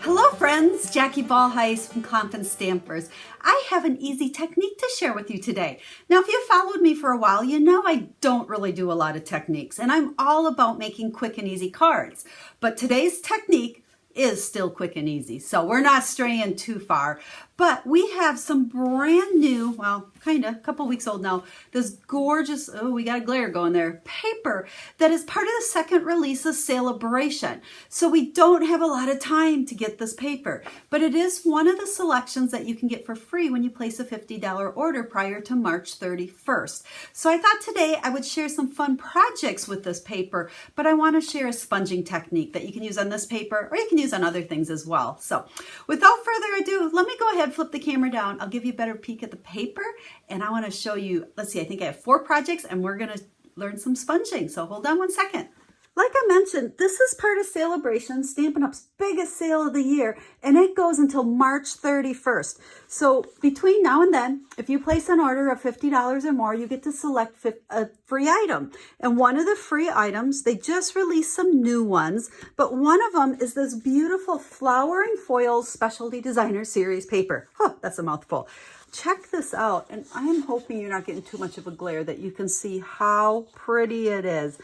Hello friends, Jackie Bolhuis from Klompen Stampers. I have an easy technique to share with you today. Now if you've followed me for a while, you know I don't really do a lot of techniques and I'm all about making quick and easy cards. But today's technique is still quick and easy, so we're not straying too far. But we have some brand new, well, kind of, a couple weeks old now, this gorgeous, oh, we got a glare going there, paper that is part of the second release of Sale-a-bration. So we don't have a lot of time to get this paper, but it is one of the selections that you can get for free when you place a $50 order prior to March 31st. So I thought today I would share some fun projects with this paper, but I want to share a sponging technique that you can use on this paper or you can use on other things as well. So without further ado, let me go ahead, flip the camera down. I'll give you a better peek at the paper and I want to show you, let's see, I think I have 4 projects and we're going to learn some sponging. So hold on one second. Like I mentioned, this is part of Sale-a-bration, Stampin' Up's biggest sale of the year, and it goes until March 31st. So between now and then, if you place an order of $50 or more, you get to select a free item. And one of the free items, they just released some new ones, but one of them is this beautiful Flowering Foils Specialty Designer Series paper. Oh, that's a mouthful. Check this out, and I'm hoping you're not getting too much of a glare, that you can see how pretty it is.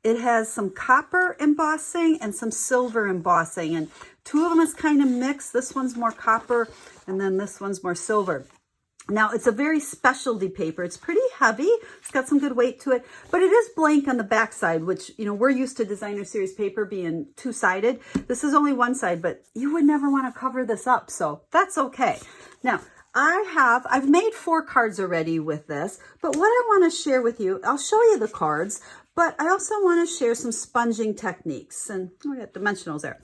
It has some copper embossing and some silver embossing, and 2 of them is kind of mixed. This one's more copper and then this one's more silver. Now it's a very specialty paper. It's pretty heavy. It's got some good weight to it, but it is blank on the back side, which, you know, we're used to designer series paper being 2-sided. This is only one side, but you would never want to cover this up, so that's okay. Now, I've made 4 cards already with this, but what I want to share with you, I'll show you the cards, but I also want to share some sponging techniques, and we got dimensionals there.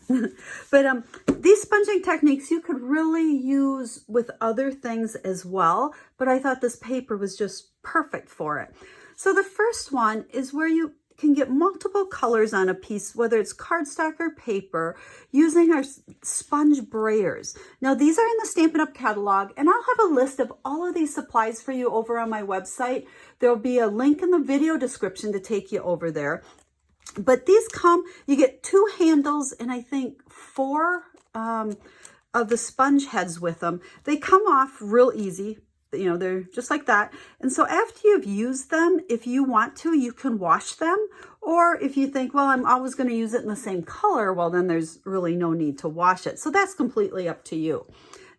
But these sponging techniques you could really use with other things as well, but I thought this paper was just perfect for it. So the first one is where you can get multiple colors on a piece, whether it's cardstock or paper, using our sponge brayers. Now these are in the Stampin' Up catalog, and I'll have a list of all of these supplies for you over on my website. There'll be a link in the video description to take you over there. But these come, you get 2 handles and I think 4 of the sponge heads with them. They come off real easy. You know, they're just like that. And so after you've used them, if you want to, you can wash them. Or if you think, well, I'm always going to use it in the same color, well, then there's really no need to wash it. So that's completely up to you.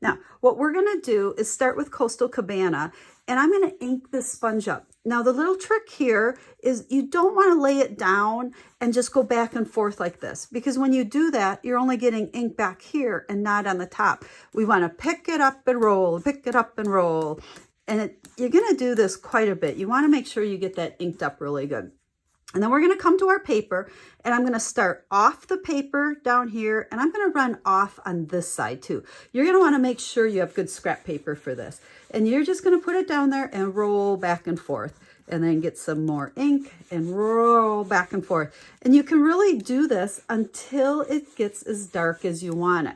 Now, what we're going to do is start with Coastal Cabana, and I'm going to ink this sponge up. Now, the little trick here is you don't want to lay it down and just go back and forth like this, because when you do that, you're only getting ink back here and not on the top. We want to pick it up and roll, pick it up and roll. And you're going to do this quite a bit. You want to make sure you get that inked up really good. And then we're going to come to our paper, and I'm going to start off the paper down here, and I'm going to run off on this side too. You're going to want to make sure you have good scrap paper for this. And you're just going to put it down there and roll back and forth, and then get some more ink and roll back and forth. And you can really do this until it gets as dark as you want it.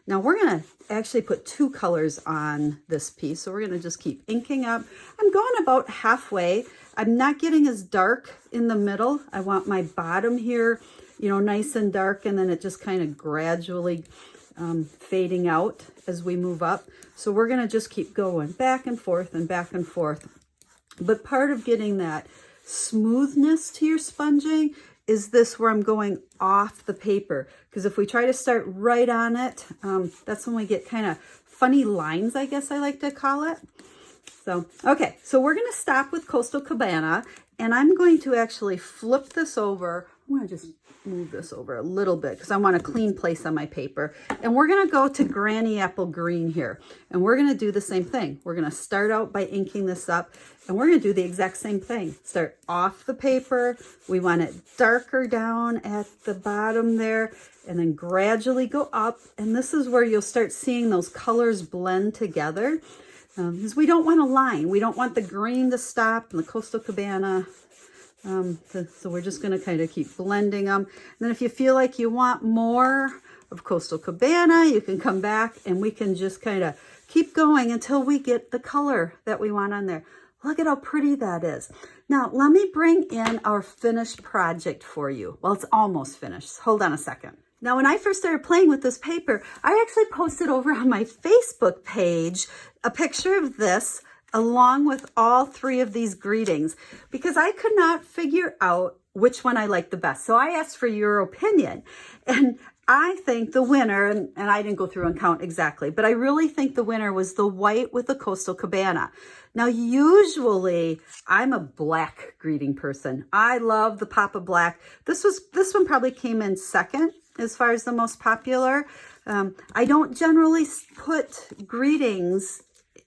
Now we're going to actually put 2 colors on this piece, so we're going to just keep inking up. I'm going about halfway. I'm not getting as dark in the middle. I want my bottom here, you know, nice and dark, and then it just kind of gradually fading out as we move up. So we're going to just keep going back and forth and back and forth. But part of getting that smoothness to your sponging is this, where I'm going off the paper, because if we try to start right on it, that's when we get kind of funny lines, I guess I like to call it. So, okay, so we're going to stop with Coastal Cabana, and I'm going to actually flip this over. I'm going to just move this over a little bit because I want a clean place on my paper. And we're going to go to Granny Apple Green here, and we're going to do the same thing. We're going to start out by inking this up, and we're going to do the exact same thing. Start off the paper. We want it darker down at the bottom there, and then gradually go up. And this is where you'll start seeing those colors blend together. Because we don't want a line. We don't want the green to stop and the Coastal Cabana. So we're just going to kind of keep blending them. And then if you feel like you want more of Coastal Cabana, you can come back and we can just kind of keep going until we get the color that we want on there. Look at how pretty that is. Now, let me bring in our finished project for you. Well, it's almost finished. Hold on a second. Now, when I first started playing with this paper, I actually posted over on my Facebook page a picture of this along with all 3 of these greetings because I could not figure out which one I liked the best. So I asked for your opinion. And I think the winner, and I didn't go through and count exactly, but I really think the winner was the white with the coastal cabana. Now, usually I'm a black greeting person. I love the pop of black. This one probably came in second as far as the most popular. I don't generally put greetings,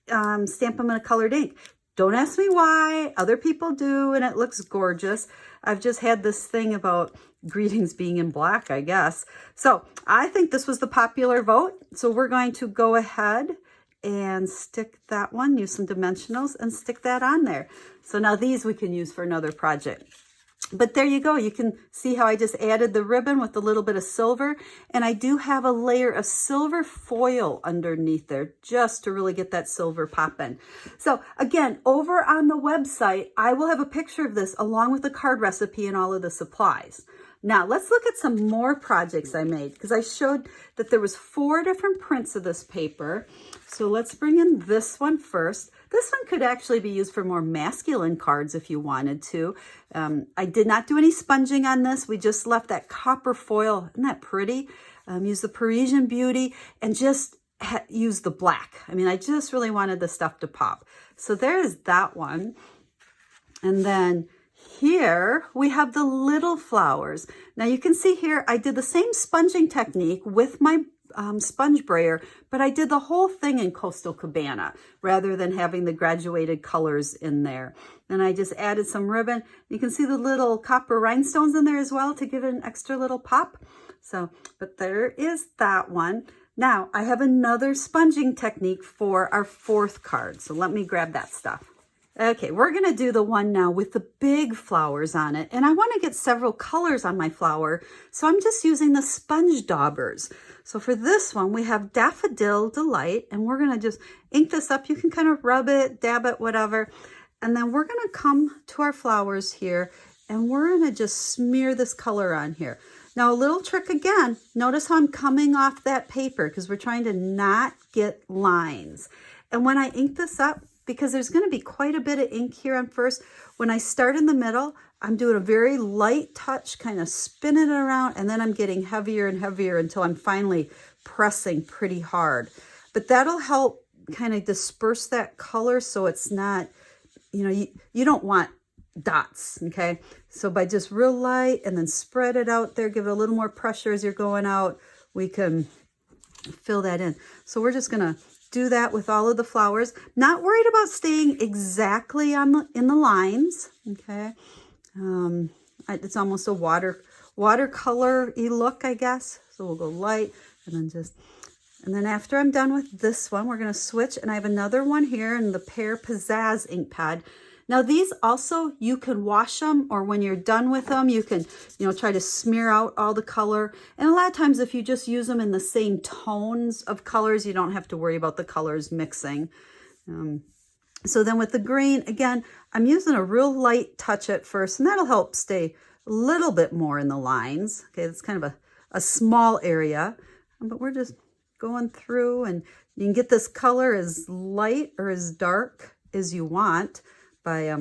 stamp them in a colored ink. Don't ask me why. Other people do, and it looks gorgeous. I've just had this thing about greetings being in black, I guess. So I think this was the popular vote. So we're going to go ahead and stick that one, use some dimensionals and stick that on there. So now these we can use for another project. But there you go. You can see how I just added the ribbon with a little bit of silver. And I do have a layer of silver foil underneath there just to really get that silver popping. So again, over on the website, I will have a picture of this along with the card recipe and all of the supplies. Now let's look at some more projects I made because I showed that there was 4 different prints of this paper. So let's bring in this one first. This one could actually be used for more masculine cards if you wanted to. I did not do any sponging on this. We just left that copper foil. Isn't that pretty? Use the Parisian Beauty and just use the black. I mean, I just really wanted the stuff to pop. So there's that one. And then here we have the little flowers. Now you can see here, I did the same sponging technique with my sponge brayer, but I did the whole thing in Coastal Cabana rather than having the graduated colors in there. And I just added some ribbon. You can see the little copper rhinestones in there as well to give it an extra little pop. So, but there is that one. Now I have another sponging technique for our 4th card. So let me grab that stuff. Okay, we're going to do the one now with the big flowers on it. And I want to get several colors on my flower. So I'm just using the sponge daubers. So for this one, we have Daffodil Delight. And we're going to just ink this up. You can kind of rub it, dab it, whatever. And then we're going to come to our flowers here. And we're going to just smear this color on here. Now, a little trick again. Notice how I'm coming off that paper because we're trying to not get lines. And when I ink this up, because there's going to be quite a bit of ink here on first. When I start in the middle, I'm doing a very light touch, kind of spinning it around, and then I'm getting heavier and heavier until I'm finally pressing pretty hard. But that'll help kind of disperse that color so it's not, you don't want dots, okay? So by just real light and then spread it out there, give it a little more pressure as you're going out, we can fill that in. So we're just going to do that with all of the flowers. Not worried about staying exactly in the lines, okay? It's almost a watercolor-y look, I guess. So we'll go light and then after I'm done with this one, we're going to switch, and I have another one here in the Pear Pizzazz ink pad. Now these also, you can wash them, or when you're done with them, you can, try to smear out all the color. And a lot of times if you just use them in the same tones of colors, you don't have to worry about the colors mixing. So then with the green, again, I'm using a real light touch at first, and that'll help stay a little bit more in the lines. Okay, it's kind of a small area, but we're just going through, and you can get this color as light or as dark as you want by,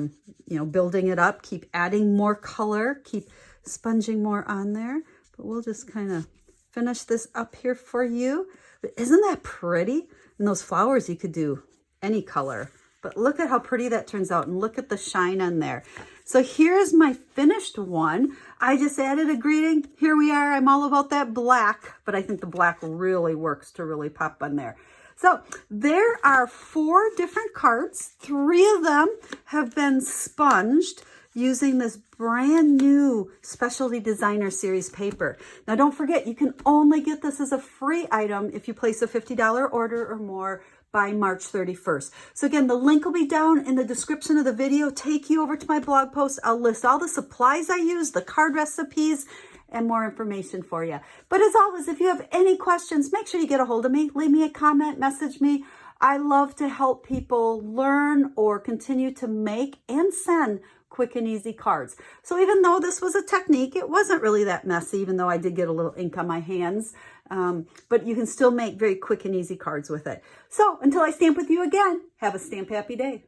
building it up, keep adding more color, keep sponging more on there. But we'll just kind of finish this up here for you. But isn't that pretty? And those flowers, you could do any color. But look at how pretty that turns out, and look at the shine on there. So here's my finished one. I just added a greeting. Here we are. I'm all about that black, but I think the black really works to really pop on there. So there are 4 different cards. 3 of them have been sponged using this brand new Specialty Designer Series paper. Now don't forget, you can only get this as a free item if you place a $50 order or more by March 31st. So again, the link will be down in the description of the video. Take you over to my blog post. I'll list all the supplies I use, the card recipes, and more information for you. But as always, if you have any questions, make sure you get a hold of me. Leave me a comment, message me. I love to help people learn or continue to make and send quick and easy cards. So even though this was a technique, it wasn't really that messy, even though I did get a little ink on my hands. But you can still make very quick and easy cards with it. So until I stamp with you again, have a stamp happy day.